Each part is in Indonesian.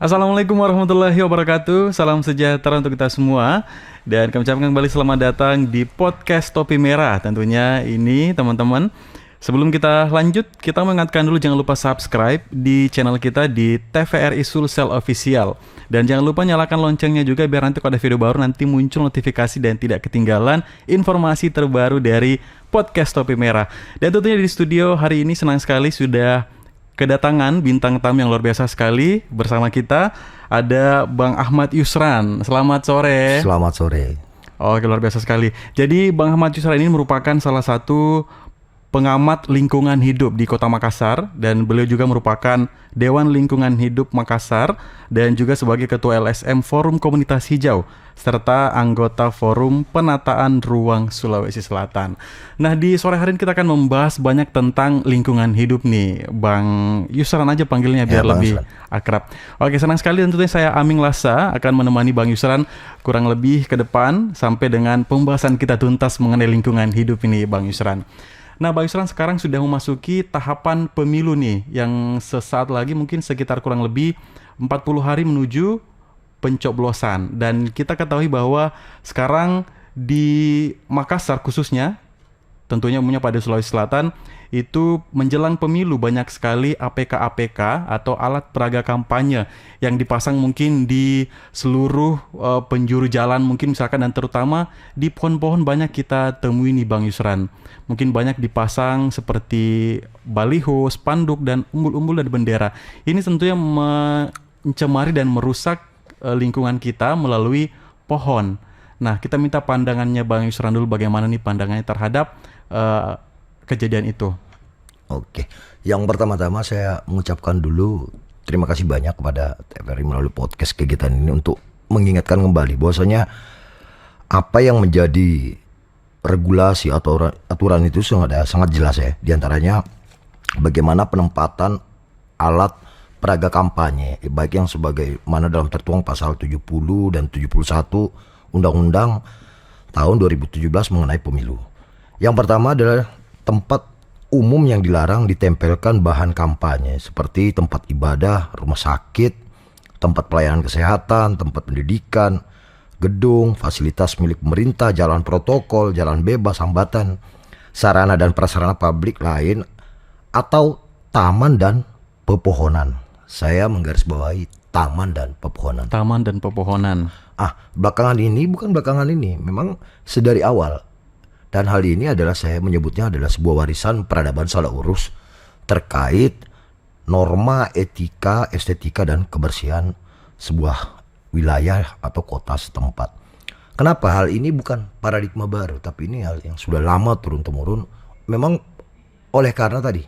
Assalamualaikum warahmatullahi wabarakatuh. Salam sejahtera untuk kita semua. Dan kami ucapkan kembali selamat datang di podcast Topi Merah. Tentunya ini teman-teman, sebelum kita lanjut, kita mengingatkan dulu jangan lupa subscribe di channel kita di TVRI Sulsel Official. Dan jangan lupa nyalakan loncengnya juga biar nanti kalau ada video baru nanti muncul notifikasi dan tidak ketinggalan informasi terbaru dari podcast Topi Merah. Dan tentunya di studio hari ini senang sekali sudah kedatangan bintang tamu yang luar biasa sekali. Bersama kita ada Bang Ahmad Yusran. Selamat sore. Selamat sore. Oke, luar biasa sekali. Jadi Bang Ahmad Yusran ini merupakan salah satu pengamat lingkungan hidup di Kota Makassar, dan beliau juga merupakan Dewan Lingkungan Hidup Makassar dan juga sebagai Ketua LSM Forum Komunitas Hijau serta anggota Forum Penataan Ruang Sulawesi Selatan. Nah, di sore hari ini kita akan membahas banyak tentang lingkungan hidup nih. Bang Yusran aja panggilnya biar lebih akrab. Oke, senang sekali tentunya saya Aming Lasa akan menemani Bang Yusran kurang lebih ke depan sampai dengan pembahasan kita tuntas mengenai lingkungan hidup ini, Bang Yusran. Nah, Bang Yusran sekarang sudah memasuki tahapan pemilu nih, yang sesaat lagi mungkin sekitar kurang lebih 40 hari menuju pencoblosan. Dan kita ketahui bahwa sekarang di Makassar khususnya, tentunya umumnya pada Sulawesi Selatan, itu menjelang pemilu banyak sekali APK-APK atau alat peraga kampanye yang dipasang mungkin di seluruh penjuru jalan mungkin misalkan, dan terutama di pohon-pohon banyak kita temui nih Bang Yusran. Mungkin banyak dipasang seperti baliho, spanduk, dan umbul-umbul dan bendera. Ini tentunya mencemari dan merusak lingkungan kita melalui pohon. Nah, kita minta pandangannya Bang Yusran dulu, bagaimana nih pandangannya terhadap kejadian itu. Oke, yang pertama-tama saya mengucapkan dulu terima kasih banyak kepada TVRI melalui podcast kegiatan ini untuk mengingatkan kembali bahwasanya apa yang menjadi regulasi atau aturan itu sangat jelas ya. Di antaranya bagaimana penempatan alat peraga kampanye, baik yang sebagaimana dalam tertuang pasal 70 dan 71 Undang-Undang tahun 2017 mengenai pemilu. Yang pertama adalah tempat umum yang dilarang ditempelkan bahan kampanye seperti tempat ibadah, rumah sakit, tempat pelayanan kesehatan, tempat pendidikan, gedung, fasilitas milik pemerintah, jalan protokol, jalan bebas hambatan, sarana dan prasarana publik lain, atau taman dan pepohonan. Saya menggarisbawahi taman dan pepohonan. Taman dan pepohonan. Belakangan ini memang sedari awal. Dan hal ini adalah saya menyebutnya adalah sebuah warisan peradaban salah urus terkait norma etika, estetika, dan kebersihan sebuah wilayah atau kota setempat. Kenapa hal ini bukan paradigma baru, tapi ini hal yang sudah lama turun-temurun. Memang oleh karena tadi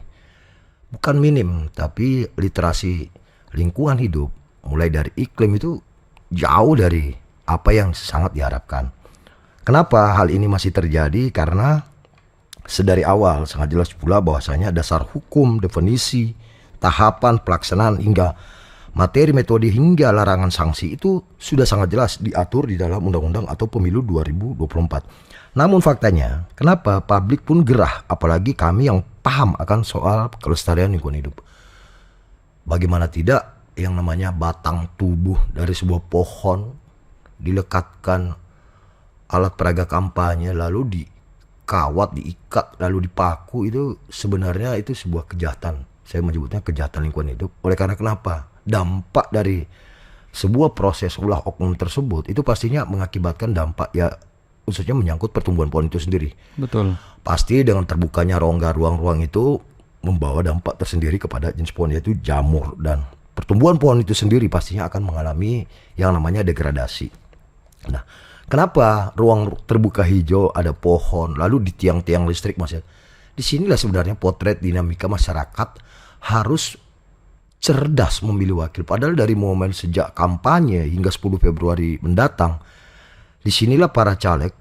bukan minim, tapi literasi lingkungan hidup mulai dari iklim itu jauh dari apa yang sangat diharapkan. Kenapa hal ini masih terjadi? Karena sedari awal sangat jelas pula bahwasanya dasar hukum, definisi, tahapan pelaksanaan hingga materi, metode, hingga larangan sanksi itu sudah sangat jelas diatur di dalam undang-undang atau pemilu 2024. Namun faktanya, kenapa publik pun gerah, apalagi kami yang paham akan soal kelestarian lingkungan hidup. Bagaimana tidak yang namanya batang tubuh dari sebuah pohon dilekatkan alat peraga kampanye, lalu dikawat, diikat, lalu dipaku, itu sebenarnya itu sebuah kejahatan. Saya menyebutnya kejahatan lingkungan hidup. Oleh karena kenapa? Dampak dari sebuah proses ulah oknum tersebut itu pastinya mengakibatkan dampak, ya khususnya menyangkut pertumbuhan pohon itu sendiri. Betul. Pasti dengan terbukanya rongga ruang-ruang itu membawa dampak tersendiri kepada jenis pohon, yaitu jamur, dan pertumbuhan pohon itu sendiri pastinya akan mengalami yang namanya degradasi. Nah, kenapa ruang terbuka hijau ada pohon, lalu di tiang-tiang listrik masih? Disinilah sebenarnya potret dinamika masyarakat harus cerdas memilih wakil. Padahal dari momen sejak kampanye hingga 10 Februari mendatang, disinilah para caleg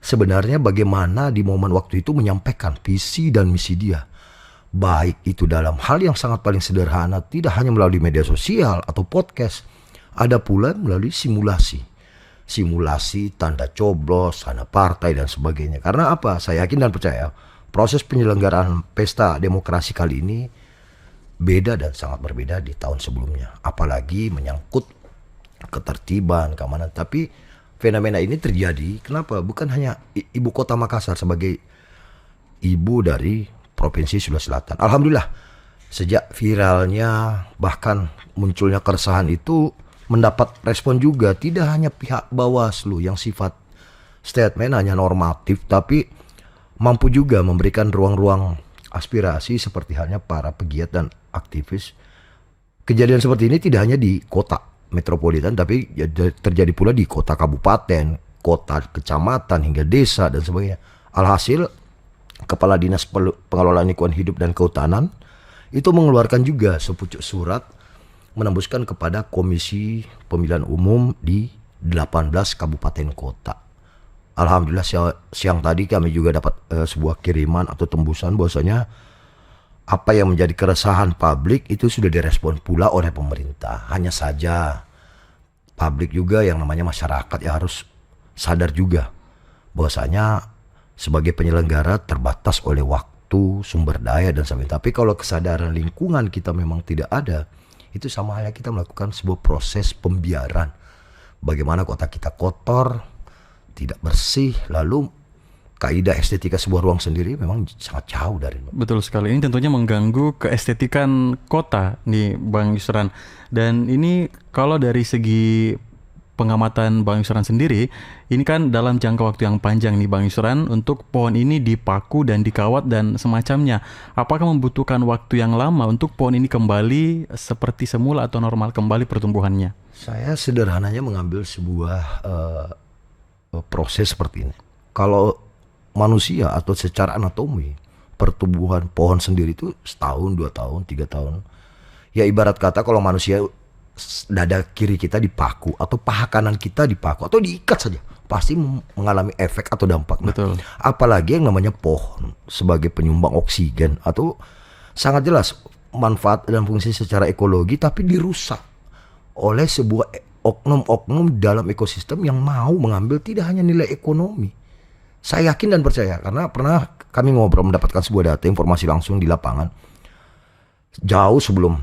sebenarnya bagaimana di momen waktu itu menyampaikan visi dan misi dia. Baik itu dalam hal yang sangat paling sederhana, tidak hanya melalui media sosial atau podcast, ada pula melalui simulasi tanda coblos, tanda partai, dan sebagainya. Karena apa? Saya yakin dan percaya proses penyelenggaraan pesta demokrasi kali ini beda dan sangat berbeda di tahun sebelumnya. Apalagi menyangkut ketertiban, keamanan. Tapi fenomena ini terjadi, kenapa? Bukan hanya ibu kota Makassar sebagai ibu dari Provinsi Sulawesi Selatan. Alhamdulillah, sejak viralnya bahkan munculnya keresahan itu mendapat respon juga. Tidak hanya pihak Bawaslu yang sifat statement hanya normatif, tapi mampu juga memberikan ruang-ruang aspirasi seperti halnya para pegiat dan aktivis. Kejadian seperti ini tidak hanya di kota metropolitan, tapi terjadi pula di kota kabupaten, kota kecamatan, hingga desa dan sebagainya. Alhasil, Kepala Dinas Pengelolaan Lingkungan Hidup dan Kehutanan itu mengeluarkan juga sepucuk surat menembuskan kepada Komisi Pemilihan Umum di 18 kabupaten kota. Alhamdulillah siang tadi kami juga dapat sebuah kiriman atau tembusan bahwasanya apa yang menjadi keresahan publik itu sudah direspon pula oleh pemerintah. Hanya saja publik juga yang namanya masyarakat ya harus sadar juga bahwasanya sebagai penyelenggara terbatas oleh waktu, sumber daya dan sebagainya. Tapi kalau kesadaran lingkungan kita memang tidak ada, itu sama halnya kita melakukan sebuah proses pembiaran. Bagaimana kota kita kotor, tidak bersih, lalu kaidah estetika sebuah ruang sendiri memang sangat jauh dari. Betul sekali. Ini tentunya mengganggu keestetikan kota nih Bang Yusran. Dan ini kalau dari segi pengamatan Bang Yusran sendiri, ini kan dalam jangka waktu yang panjang nih Bang Yusran untuk pohon ini dipaku dan dikawat dan semacamnya. Apakah membutuhkan waktu yang lama untuk pohon ini kembali seperti semula atau normal kembali pertumbuhannya? Saya sederhananya mengambil sebuah proses seperti ini. Kalau manusia atau secara anatomi pertumbuhan pohon sendiri itu setahun, 2 tahun, 3 tahun. Ya ibarat kata kalau manusia dada kiri kita dipaku atau paha kanan kita dipaku atau diikat saja pasti mengalami efek atau dampak. Betul. Apalagi yang namanya pohon sebagai penyumbang oksigen atau sangat jelas manfaat dan fungsi secara ekologi, tapi dirusak oleh sebuah oknum-oknum dalam ekosistem yang mau mengambil tidak hanya nilai ekonomi. Saya yakin dan percaya karena pernah kami ngobrol mendapatkan sebuah data informasi langsung di lapangan jauh sebelum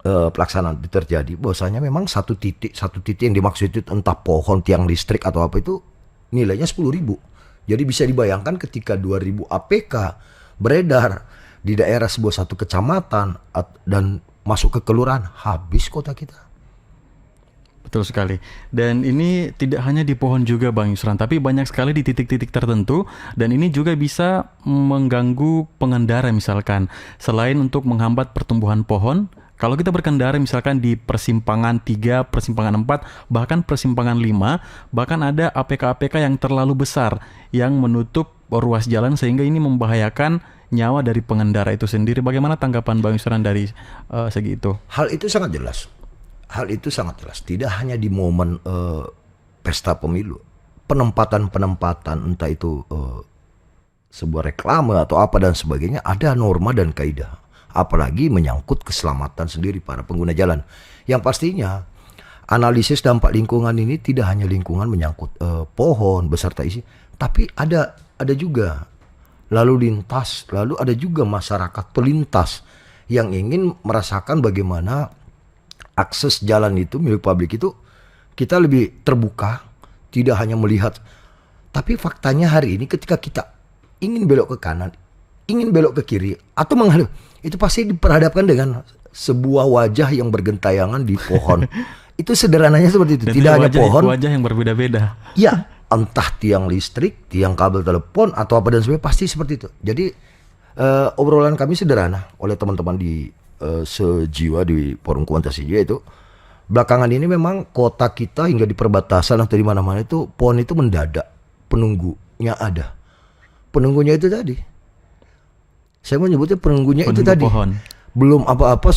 pelaksanaan itu terjadi, bahwasanya memang satu titik yang dimaksud itu entah pohon, tiang listrik atau apa itu nilainya 10.000. Jadi bisa dibayangkan ketika 2.000 APK beredar di daerah sebuah satu kecamatan dan masuk ke kelurahan, habis kota kita. Betul sekali. Dan ini tidak hanya di pohon juga Bang Yusran, tapi banyak sekali di titik-titik tertentu, dan ini juga bisa mengganggu pengendara misalkan. Selain untuk menghambat pertumbuhan pohon, kalau kita berkendara misalkan di persimpangan 3, persimpangan 4, bahkan persimpangan 5, bahkan ada APK-APK yang terlalu besar yang menutup ruas jalan sehingga ini membahayakan nyawa dari pengendara itu sendiri. Bagaimana tanggapan Bang Yusran dari segi itu? Hal itu sangat jelas. Tidak hanya di momen pesta pemilu. Penempatan entah itu sebuah reklame atau apa dan sebagainya, ada norma dan kaidah. Apalagi menyangkut keselamatan sendiri para pengguna jalan. Yang pastinya analisis dampak lingkungan ini tidak hanya lingkungan menyangkut pohon beserta isi, tapi ada juga lalu lintas, lalu ada juga masyarakat pelintas yang ingin merasakan bagaimana akses jalan itu milik publik itu kita lebih terbuka, tidak hanya melihat. Tapi faktanya hari ini ketika kita ingin belok ke kanan, ingin belok ke kiri atau menghadap, itu pasti diperhadapkan dengan sebuah wajah yang bergentayangan di pohon. Itu sederhananya seperti itu. Dan tidak hanya pohon, wajah yang berbeda-beda. ya, entah tiang listrik, tiang kabel telepon atau apa dan sebagainya, pasti seperti itu. Jadi obrolan kami sederhana oleh teman-teman di sejiwa di Forum Kuantitas Hijau itu, belakangan ini memang kota kita hingga di perbatasan atau di mana-mana itu pohon itu mendadak, penunggunya ada. Penunggunya itu tadi, saya menyebutnya penunggunya itu tadi. Pohon. Belum apa-apa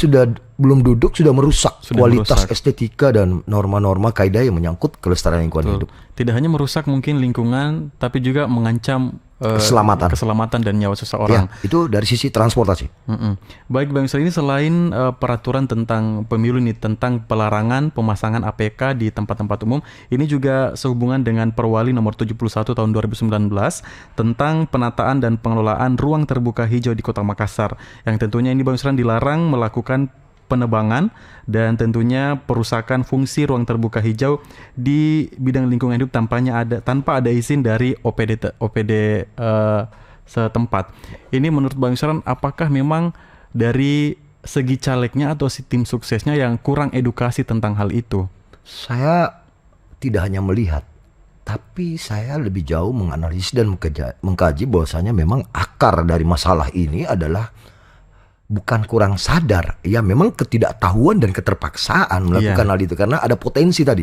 belum duduk sudah merusak kualitas estetika dan norma-norma kaidah yang menyangkut kelestarian lingkungan hidup. Tidak hanya merusak mungkin lingkungan, tapi juga mengancam keselamatan dan nyawa Ya, seseorang. itu dari sisi transportasi. Baik Bang Yusran, ini selain peraturan tentang pemilu ini, tentang pelarangan pemasangan APK di tempat-tempat umum, ini juga sehubungan dengan Perwali nomor 71 tahun 2019 tentang penataan dan pengelolaan ruang terbuka hijau di Kota Makassar, yang tentunya ini Bang Yusran dilarang melakukan penebangan dan tentunya perusakan fungsi ruang terbuka hijau di bidang lingkungan hidup tanpa ada izin dari OPD setempat. Ini menurut Bang Yusran, apakah memang dari segi calegnya atau si tim suksesnya yang kurang edukasi tentang hal itu? Saya tidak hanya melihat, tapi saya lebih jauh menganalisis dan mengkaji bahwasanya memang akar dari masalah ini adalah bukan kurang sadar, ya memang ketidaktahuan dan keterpaksaan melakukan hal itu karena ada potensi tadi.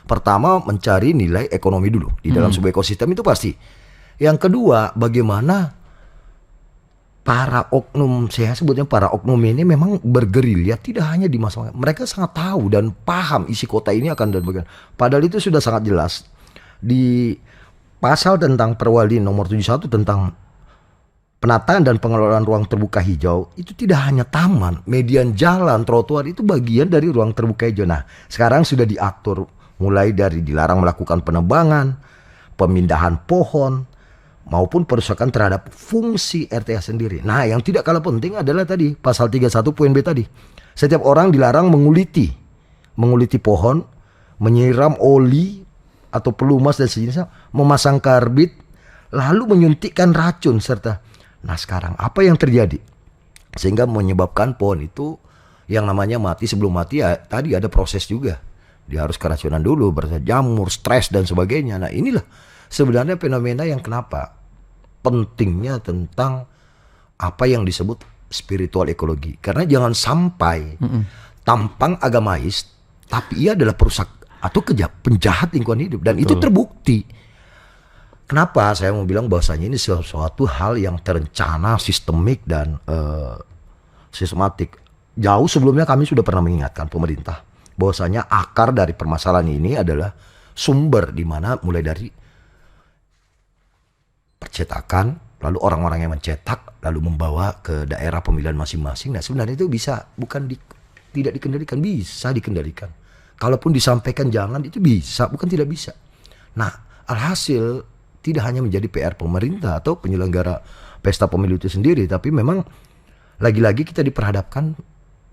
Pertama, mencari nilai ekonomi dulu di dalam sebuah ekosistem itu pasti. Yang kedua, bagaimana para oknum, saya sebutnya para oknum ini memang bergerilya tidak hanya di masa, mereka sangat tahu dan paham isi kota ini akan dan bagaimana. Padahal itu sudah sangat jelas di pasal tentang Perwali nomor 71 tentang penataan dan pengelolaan ruang terbuka hijau. Itu tidak hanya taman, median jalan, trotoar itu bagian dari ruang terbuka hijau. Nah, sekarang sudah diatur mulai dari dilarang melakukan penebangan, pemindahan pohon, maupun perusakan terhadap fungsi RTA sendiri. Nah, yang tidak kalah penting adalah tadi pasal 31 poin B tadi. Setiap orang dilarang menguliti pohon, menyiram oli atau pelumas dan sejenisnya, memasang karbit, lalu menyuntikkan racun serta. Nah, sekarang apa yang terjadi sehingga menyebabkan pohon itu yang namanya mati? Sebelum mati ya tadi ada proses juga. Dia harus keracunan dulu, berjamur, stres dan sebagainya. Nah, inilah sebenarnya fenomena yang kenapa pentingnya tentang apa yang disebut spiritual ekologi. Karena jangan sampai tampang agamais, tapi ia adalah perusak atau penjahat lingkungan hidup. Dan itu terbukti. Kenapa saya mau bilang bahwasanya ini sesuatu hal yang terencana, sistemik dan sistematik. Jauh sebelumnya kami sudah pernah mengingatkan pemerintah bahwasanya akar dari permasalahan ini adalah sumber di mana mulai dari percetakan, lalu orang-orang yang mencetak, lalu membawa ke daerah pemilihan masing-masing. Nah, sebenarnya itu bisa, tidak dikendalikan, bisa dikendalikan. Kalaupun disampaikan jangan, itu bisa, bukan tidak bisa. Nah, alhasil tidak hanya menjadi PR pemerintah atau penyelenggara pesta pemilu itu sendiri, tapi memang lagi-lagi kita diperhadapkan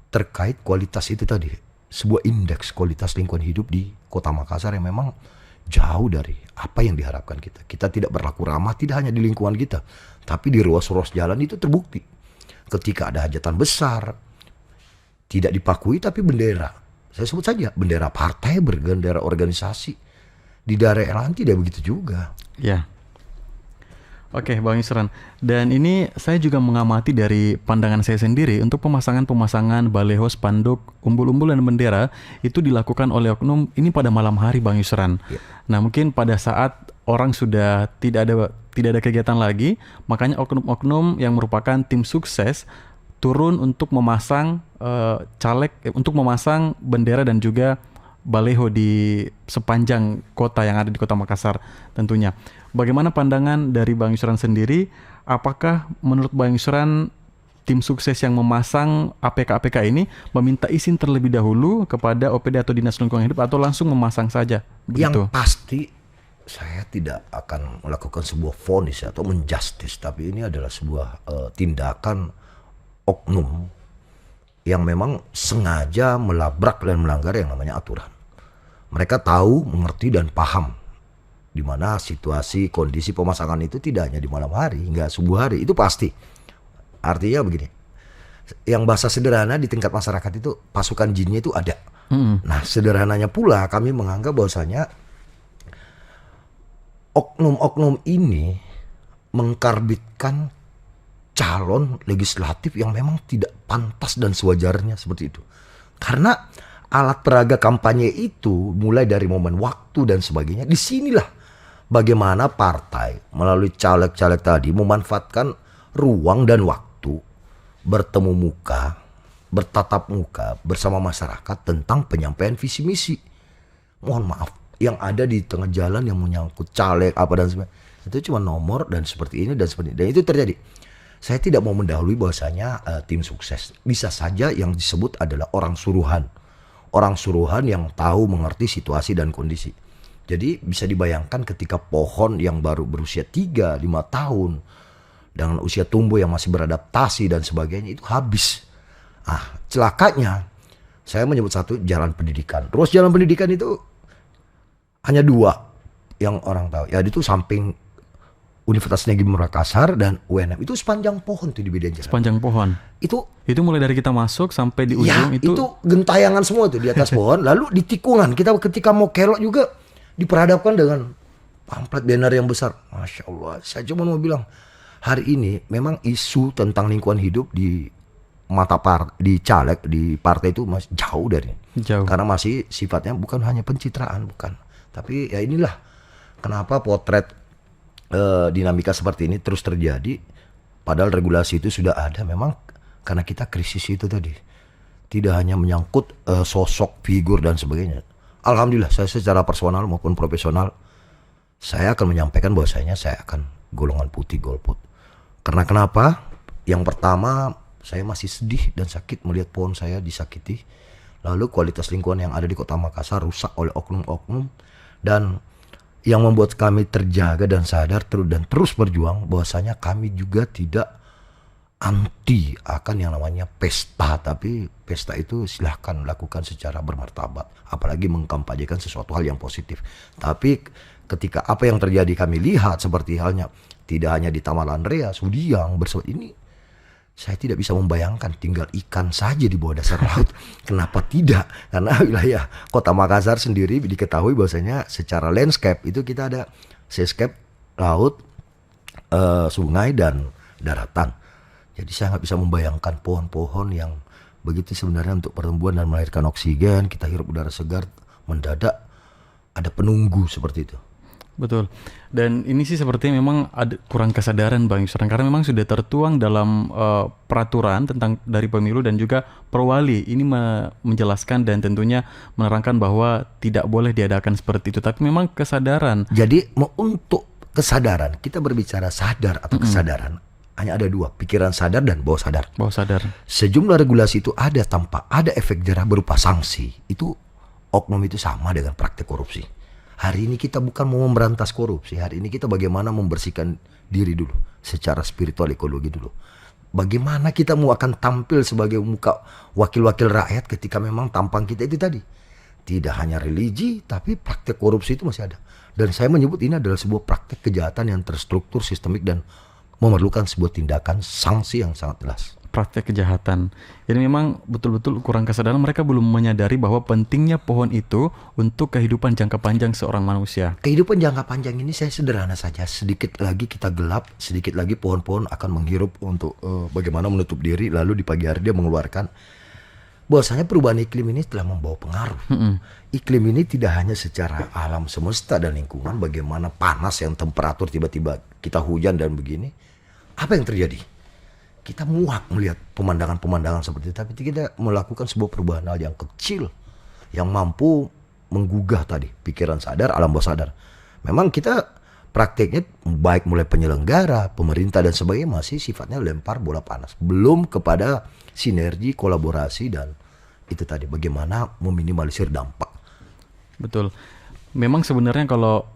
terkait kualitas itu tadi. Sebuah indeks kualitas lingkungan hidup di Kota Makassar yang memang jauh dari apa yang diharapkan kita. Kita tidak berlaku ramah tidak hanya di lingkungan kita, tapi di ruas-ruas jalan itu terbukti. Ketika ada hajatan besar, tidak dipakui tapi bendera. Saya sebut saja bendera partai, bendera organisasi. Di daerah lain tidak begitu juga. Ya. Oke, Bang Yusran. Dan ini saya juga mengamati dari pandangan saya sendiri untuk pemasangan baleho, spanduk, umbul-umbul dan bendera itu dilakukan oleh oknum ini pada malam hari, Bang Yusran. Ya. Nah, mungkin pada saat orang sudah tidak ada kegiatan lagi, makanya oknum-oknum yang merupakan tim sukses turun untuk memasang untuk memasang bendera dan juga baleho di sepanjang kota yang ada di Kota Makassar tentunya. Bagaimana pandangan dari Bang Yusran sendiri? Apakah menurut Bang Yusran tim sukses yang memasang APK-APK ini meminta izin terlebih dahulu kepada OPD atau Dinas Lingkungan Hidup atau langsung memasang saja? Begitu? Yang pasti saya tidak akan melakukan sebuah vonis atau menjustis, tapi ini adalah sebuah tindakan oknum yang memang sengaja melabrak dan melanggar yang namanya aturan. Mereka tahu, mengerti dan paham di mana situasi kondisi pemasangan itu tidak hanya di malam hari hingga subuh hari, itu pasti. Artinya begini, yang bahasa sederhana di tingkat masyarakat itu pasukan jinnya itu ada. Nah, sederhananya pula kami menganggap bahwasanya oknum-oknum ini mengkarbitkan calon legislatif yang memang tidak pantas dan sewajarnya seperti itu. Karena alat peraga kampanye itu mulai dari momen waktu dan sebagainya. Disinilah bagaimana partai melalui caleg-caleg tadi memanfaatkan ruang dan waktu bertemu muka, bertatap muka bersama masyarakat tentang penyampaian visi misi. Mohon maaf, yang ada di tengah jalan yang menyangkut caleg apa dan sebagainya, Itu cuma nomor dan seperti ini dan seperti ini. Dan itu terjadi. Saya tidak mau mendahului bahwasanya tim sukses. Bisa saja yang disebut adalah orang suruhan. Orang suruhan yang tahu mengerti situasi dan kondisi. Jadi bisa dibayangkan ketika pohon yang baru berusia 3-5 tahun dengan usia tumbuh yang masih beradaptasi dan sebagainya itu habis. Celakanya saya menyebut satu jalan pendidikan. Terus jalan pendidikan itu hanya 2 yang orang tahu. Ya itu samping Universitas Negeri Makassar dan UNM itu sepanjang pohon tuh di bidang jalan. Sepanjang pohon. Itu mulai dari kita masuk sampai di ujung itu gentayangan semua tuh di atas pohon. Lalu di tikungan kita ketika mau kelok juga diperhadapkan dengan pamflet banner yang besar. Masya Allah. Saya cuma mau bilang hari ini memang isu tentang lingkungan hidup di di caleg di partai itu masih jauh dari. Karena masih sifatnya bukan hanya pencitraan, bukan. Tapi ya inilah kenapa potret dinamika seperti ini terus terjadi padahal regulasi itu sudah ada. Memang karena kita krisis itu tadi tidak hanya menyangkut sosok, figur dan sebagainya. Alhamdulillah saya secara personal maupun profesional saya akan menyampaikan bahwasanya saya akan golongan putih, golput. Karena kenapa? Yang pertama saya masih sedih dan sakit melihat pohon saya disakiti. Lalu kualitas lingkungan yang ada di Kota Makassar rusak oleh oknum-oknum. Dan yang membuat kami terjaga dan sadar terus berjuang bahwasanya kami juga tidak anti akan yang namanya pesta. Tapi pesta itu silahkan lakukan secara bermartabat. Apalagi mengkampanyekan sesuatu hal yang positif. Tapi ketika apa yang terjadi kami lihat seperti halnya tidak hanya di Taman Andrea, Sudiang, Bersebut ini. Saya tidak bisa membayangkan tinggal ikan saja di bawah dasar laut. Kenapa tidak? Karena wilayah Kota Makassar sendiri diketahui bahwasanya secara landscape itu kita ada seascape, laut, sungai dan daratan. Jadi saya nggak bisa membayangkan pohon-pohon yang begitu sebenarnya untuk pertumbuhan dan melahirkan oksigen, kita hirup udara segar, mendadak ada penunggu seperti itu. Betul. Dan ini sih sepertinya memang ada kurang kesadaran Bang Yusran karena memang sudah tertuang dalam peraturan tentang dari pemilu dan juga Perwali ini menjelaskan dan tentunya menerangkan bahwa tidak boleh diadakan seperti itu. Tapi memang kesadaran. Jadi untuk kesadaran kita berbicara sadar atau kesadaran hanya ada 2, pikiran sadar dan bawah sadar. Bawah sadar. Sejumlah regulasi itu ada tanpa ada efek jerah berupa sanksi. Itu oknum itu sama dengan praktek korupsi. Hari ini kita bukan mau memberantas korupsi. Hari ini kita bagaimana membersihkan diri dulu. Secara spiritual ekologi dulu. Bagaimana kita mau akan tampil sebagai muka wakil-wakil rakyat ketika memang tampang kita itu tadi. Tidak hanya religi, tapi praktek korupsi itu masih ada. Dan saya menyebut ini adalah sebuah praktek kejahatan yang terstruktur, sistemik dan memerlukan sebuah tindakan sanksi yang sangat jelas. Praktek kejahatan. Jadi memang betul-betul kurang kesadaran, mereka belum menyadari bahwa pentingnya pohon itu untuk kehidupan jangka panjang seorang manusia. Kehidupan jangka panjang ini saya sederhana saja. Sedikit lagi kita gelap, sedikit lagi pohon-pohon akan menghirup untuk bagaimana menutup diri. Lalu di pagi hari dia mengeluarkan. Bahwasanya perubahan iklim ini telah membawa pengaruh. Iklim ini tidak hanya secara alam semesta dan lingkungan, bagaimana panas yang temperatur tiba-tiba kita hujan dan begini. Apa yang terjadi? Kita muak melihat pemandangan-pemandangan seperti itu, tapi kita melakukan sebuah perubahan hal yang kecil yang mampu menggugah tadi pikiran sadar, alam bawah sadar. Memang kita prakteknya baik mulai penyelenggara, pemerintah dan sebagainya masih sifatnya lempar bola panas. Belum kepada sinergi, kolaborasi dan itu tadi bagaimana meminimalisir dampak. Betul. Memang sebenarnya kalau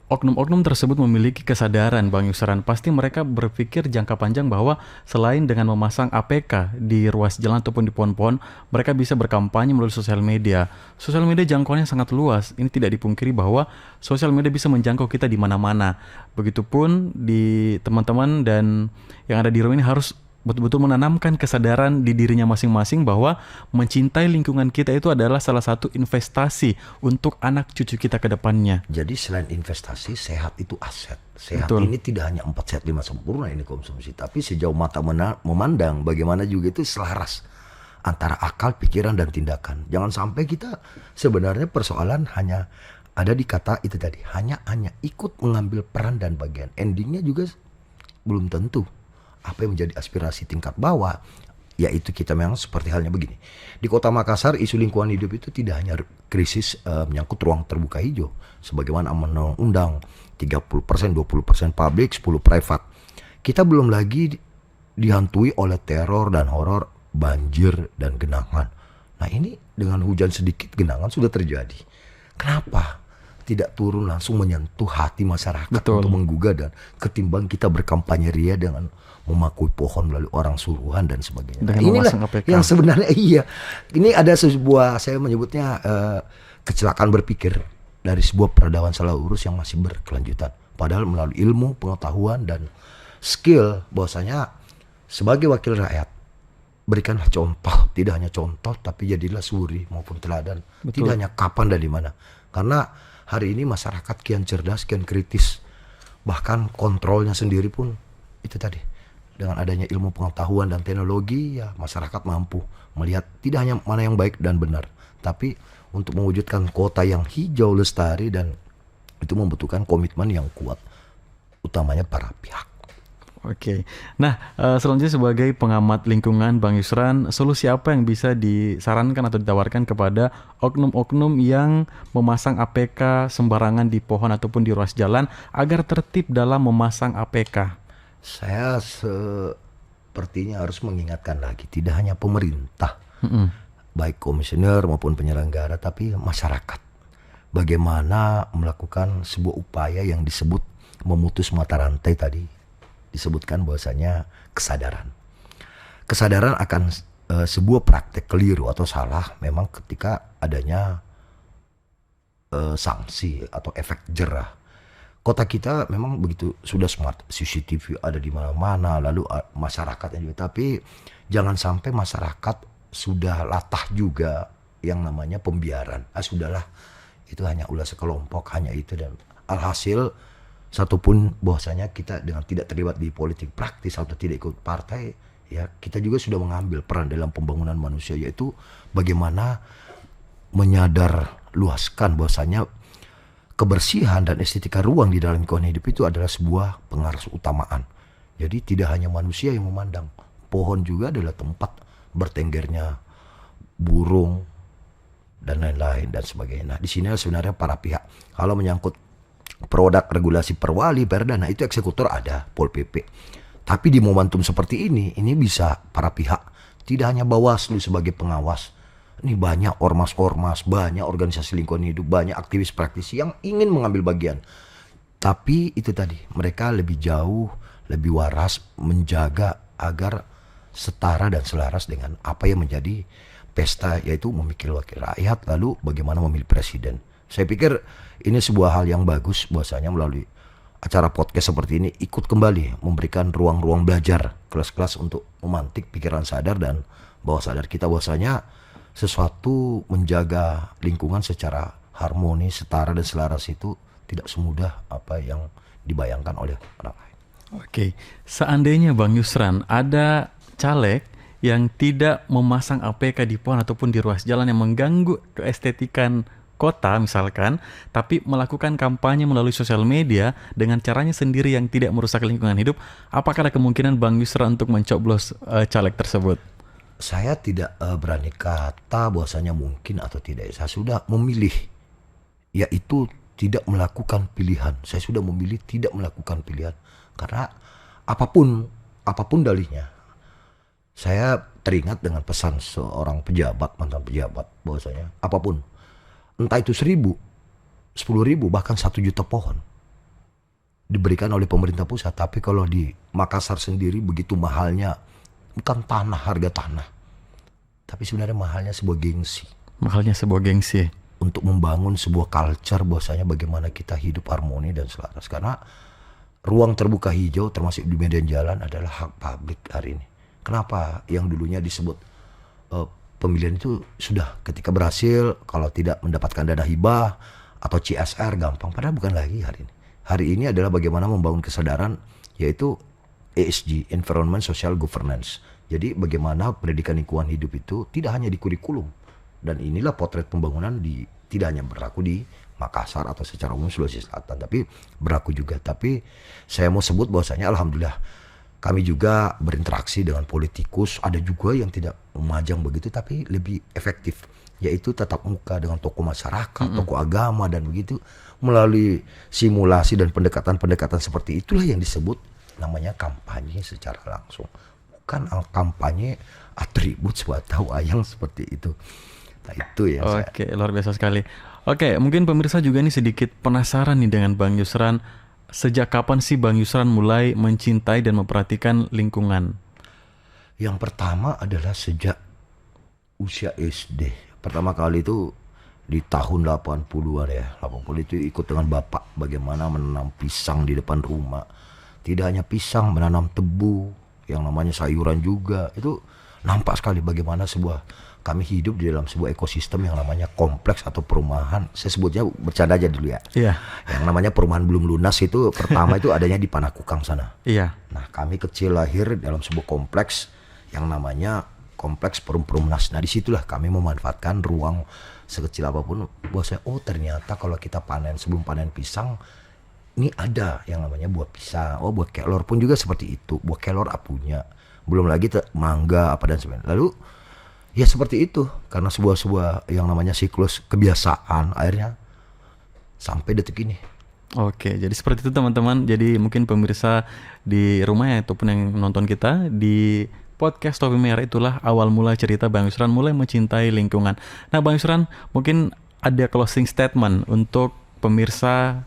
oknum-oknum tersebut memiliki kesadaran Bang Yusran, pasti mereka berpikir jangka panjang bahwa selain dengan memasang APK di ruas jalan ataupun di pohon-pohon, mereka bisa berkampanye melalui sosial media. Sosial media jangkauannya sangat luas. Ini tidak dipungkiri bahwa sosial media bisa menjangkau kita di mana-mana. Begitupun di teman-teman dan yang ada di rumah ini harus betul-betul menanamkan kesadaran di dirinya masing-masing bahwa mencintai lingkungan kita itu adalah salah satu investasi untuk anak cucu kita ke depannya. Jadi selain investasi, sehat itu aset. Sehat Betul. Ini tidak hanya 4 sehat 5 sempurna ini konsumsi, tapi sejauh mata memandang bagaimana juga itu selaras antara akal, pikiran dan tindakan. Jangan sampai kita sebenarnya persoalan hanya ada di kata itu tadi, hanya ikut mengambil peran dan bagian. Endingnya juga belum tentu apa yang menjadi aspirasi tingkat bawah yaitu kita memang seperti halnya begini. Di Kota Makassar isu lingkungan hidup itu tidak hanya krisis menyangkut ruang terbuka hijau sebagaimana amanat undang 30%, 20% publik, 10 private. Kita belum lagi dihantui oleh teror dan horor banjir dan genangan. Nah ini dengan hujan sedikit genangan sudah terjadi. Kenapa tidak turun langsung menyentuh hati masyarakat Betul. untuk menggugah, dan ketimbang kita berkampanye ria dengan memakui pohon melalui orang suruhan dan sebagainya. Dengan Inilah memasang APK. yang sebenarnya ini ada sebuah, saya menyebutnya kecelakaan berpikir dari sebuah peradaban salah urus yang masih berkelanjutan. Padahal melalui ilmu, pengetahuan dan skill bahwasanya sebagai wakil rakyat berikanlah contoh, tidak hanya contoh tapi jadilah suri maupun teladan. Betul. Tidak hanya kapan dan di mana. Karena hari ini masyarakat kian cerdas, kian kritis. Bahkan kontrolnya sendiri pun itu tadi. Dengan adanya ilmu pengetahuan dan teknologi, ya masyarakat mampu melihat tidak hanya mana yang baik dan benar, tapi untuk mewujudkan kota yang hijau lestari, dan itu membutuhkan komitmen yang kuat, utamanya para pihak. Oke. Nah, selanjutnya sebagai pengamat lingkungan, Bang Yusran, solusi apa yang bisa disarankan atau ditawarkan kepada oknum-oknum yang memasang APK sembarangan di pohon ataupun di ruas jalan agar tertib dalam memasang APK? Saya sepertinya harus mengingatkan lagi, tidak hanya pemerintah, baik komisioner maupun penyelenggara, tapi masyarakat. Bagaimana melakukan sebuah upaya yang disebut memutus mata rantai tadi, disebutkan bahwasanya kesadaran. Kesadaran akan sebuah praktek keliru atau salah memang ketika adanya sanksi atau efek jerah. Kota kita memang begitu sudah smart, CCTV ada di mana-mana, lalu masyarakatnya juga. Tapi jangan sampai masyarakat sudah latah juga yang namanya pembiaran. Sudahlah, itu hanya ulah sekelompok, hanya itu, dan alhasil satupun bahwasanya kita dengan tidak terlibat di politik praktis atau tidak ikut partai, ya kita juga sudah mengambil peran dalam pembangunan manusia, yaitu bagaimana menyadar luaskan bahwasanya kebersihan dan estetika ruang di dalam lingkungan hidup itu adalah sebuah pengaruh utamaan. Jadi tidak hanya manusia yang memandang, pohon juga adalah tempat bertenggernya burung dan lain-lain dan sebagainya. Nah, di sini sebenarnya para pihak, kalau menyangkut produk regulasi perwali, perda, nah itu eksekutor ada, Pol PP. Tapi di momentum seperti ini bisa para pihak, tidak hanya Bawaslu sebagai pengawas. Ini banyak ormas-ormas, banyak organisasi lingkungan hidup, banyak aktivis praktisi yang ingin mengambil bagian. Tapi itu tadi, mereka lebih jauh, lebih waras menjaga agar setara dan selaras dengan apa yang menjadi pesta, yaitu memilih wakil rakyat, lalu bagaimana memilih presiden. Saya pikir ini sebuah hal yang bagus bahwasanya melalui acara podcast seperti ini ikut kembali memberikan ruang-ruang belajar kelas-kelas untuk memantik pikiran sadar dan bawah sadar kita bahwasanya sesuatu menjaga lingkungan secara harmoni, setara dan selaras itu tidak semudah apa yang dibayangkan oleh orang lain. Oke, seandainya Bang Yusran ada caleg yang tidak memasang APK di pohon ataupun di ruas jalan yang mengganggu keestetikan kota misalkan, tapi melakukan kampanye melalui sosial media dengan caranya sendiri yang tidak merusak lingkungan hidup, apakah ada kemungkinan Bang Yusran untuk mencoblos caleg tersebut? Saya tidak berani kata bahwasanya mungkin atau tidak. Saya sudah memilih, yaitu tidak melakukan pilihan. Saya sudah memilih tidak melakukan pilihan karena apapun dalihnya. Saya teringat dengan pesan seorang pejabat, mantan pejabat, bahwasanya apapun, entah itu 1.000, 10.000, bahkan 1 juta pohon diberikan oleh pemerintah pusat. Tapi kalau di Makassar sendiri begitu mahalnya, bukan tanah, harga tanah, tapi sebenarnya mahalnya sebuah gengsi. Mahalnya sebuah gengsi. Untuk membangun sebuah culture bahwasanya bagaimana kita hidup harmoni dan selaras. Karena ruang terbuka hijau termasuk di medan jalan adalah hak publik hari ini. Kenapa yang dulunya disebut pemilihan itu sudah ketika berhasil, kalau tidak mendapatkan dana hibah atau CSR gampang, padahal bukan lagi hari ini. Hari ini adalah bagaimana membangun kesadaran, yaitu ESG, Environment Social Governance. Jadi bagaimana pendidikan lingkungan hidup itu tidak hanya di kurikulum. Dan inilah potret pembangunan tidak hanya berlaku di Makassar atau secara umum Sulawesi Selatan, tapi berlaku juga. Tapi saya mau sebut bahwasanya alhamdulillah Kami juga berinteraksi dengan politikus, ada juga yang tidak memajang begitu tapi lebih efektif, yaitu tatap muka dengan tokoh masyarakat, tokoh agama dan begitu. Melalui simulasi dan pendekatan-pendekatan seperti itulah yang disebut namanya kampanye secara langsung. Bukan kampanye atribut atau wayang seperti itu. Nah itu ya. Oke, luar biasa sekali. Oke, mungkin pemirsa juga nih sedikit penasaran nih dengan Bang Yusran. Sejak kapan sih Bang Yusran mulai mencintai dan memperhatikan lingkungan? Yang pertama adalah sejak usia SD. Pertama kali itu di tahun 80-an ya. 80 itu ikut dengan bapak bagaimana menanam pisang di depan rumah. Tidak hanya pisang, menanam tebu, yang namanya sayuran juga. Itu nampak sekali bagaimana kami hidup di dalam sebuah ekosistem yang namanya kompleks atau perumahan. Saya sebutnya bercanda aja dulu ya. Iya. Yang namanya perumahan belum lunas itu pertama itu adanya di Panakukang sana. Iya. Nah kami kecil lahir dalam sebuah kompleks yang namanya kompleks Perumnas. Nah disitulah kami memanfaatkan ruang sekecil apapun. Bahwasanya ternyata kalau kita sebelum panen pisang, ini ada yang namanya buah pisang. Buah kelor pun juga seperti itu. Buah kelor punya. Belum lagi mangga apa dan sebagainya. Lalu ya seperti itu, karena sebuah yang namanya siklus kebiasaan, akhirnya sampai detik ini. Oke, jadi seperti itu teman-teman. Jadi mungkin pemirsa di rumah ya, ataupun yang nonton kita di podcast Topi Merah, itulah awal mula cerita Bang Yusran mulai mencintai lingkungan. Nah Bang Yusran, mungkin ada closing statement untuk pemirsa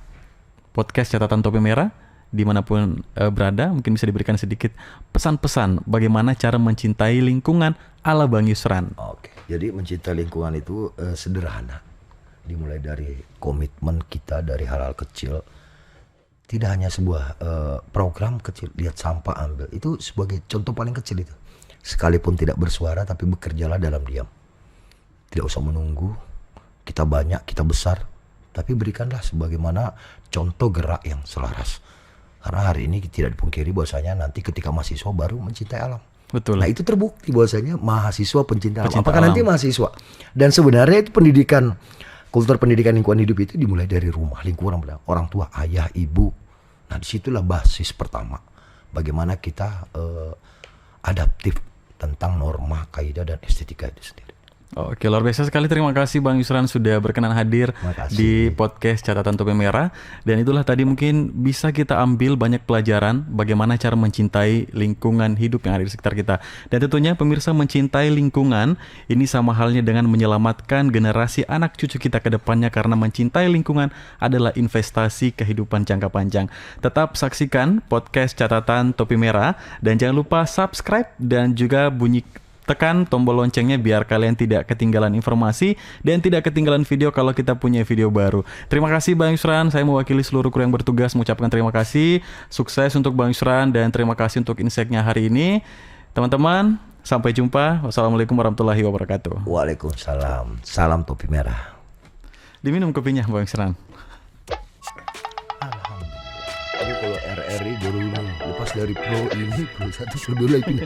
podcast Catatan Topi Merah dimanapun berada, mungkin bisa diberikan sedikit pesan-pesan bagaimana cara mencintai lingkungan ala Bang Yusran. Oke, jadi mencintai lingkungan itu sederhana, dimulai dari komitmen kita dari hal-hal kecil. Tidak hanya sebuah program kecil, lihat sampah ambil, itu sebagai contoh paling kecil itu. Sekalipun tidak bersuara tapi bekerjalah dalam diam. Tidak usah menunggu kita banyak, kita besar, tapi berikanlah sebagaimana contoh gerak yang selaras. Karena hari ini tidak dipungkiri bahwasanya nanti ketika mahasiswa baru mencintai alam. Betul. Nah itu terbukti bahwasanya mahasiswa pencinta alam. Apakah alam. nanti mahasiswa? Dan sebenarnya itu kultur pendidikan lingkungan hidup itu dimulai dari rumah, lingkungan orang tua, ayah, ibu. Nah disitulah basis pertama. Bagaimana kita adaptif tentang norma, kaidah dan estetika itu sendiri. Oke, luar biasa sekali. Terima kasih Bang Yusran sudah berkenan hadir di podcast Catatan Topi Merah. Dan itulah tadi mungkin bisa kita ambil banyak pelajaran bagaimana cara mencintai lingkungan hidup yang ada di sekitar kita. Dan tentunya pemirsa, mencintai lingkungan ini sama halnya dengan menyelamatkan generasi anak cucu kita ke depannya, karena mencintai lingkungan adalah investasi kehidupan jangka panjang. Tetap saksikan podcast Catatan Topi Merah dan jangan lupa subscribe dan juga tekan tombol loncengnya biar kalian tidak ketinggalan informasi dan tidak ketinggalan video kalau kita punya video baru. Terima kasih Bang Yusran, saya mewakili seluruh kru yang bertugas mengucapkan terima kasih. Sukses untuk Bang Yusran dan terima kasih untuk insight-nya hari ini. Teman-teman, sampai jumpa. Wassalamualaikum warahmatullahi wabarakatuh. Waalaikumsalam. Salam Topi Merah. Diminum kopinya Bang Yusran. Alhamdulillah. Tapi kalau RRI baru lepas dari Pro 1 lebih lagi.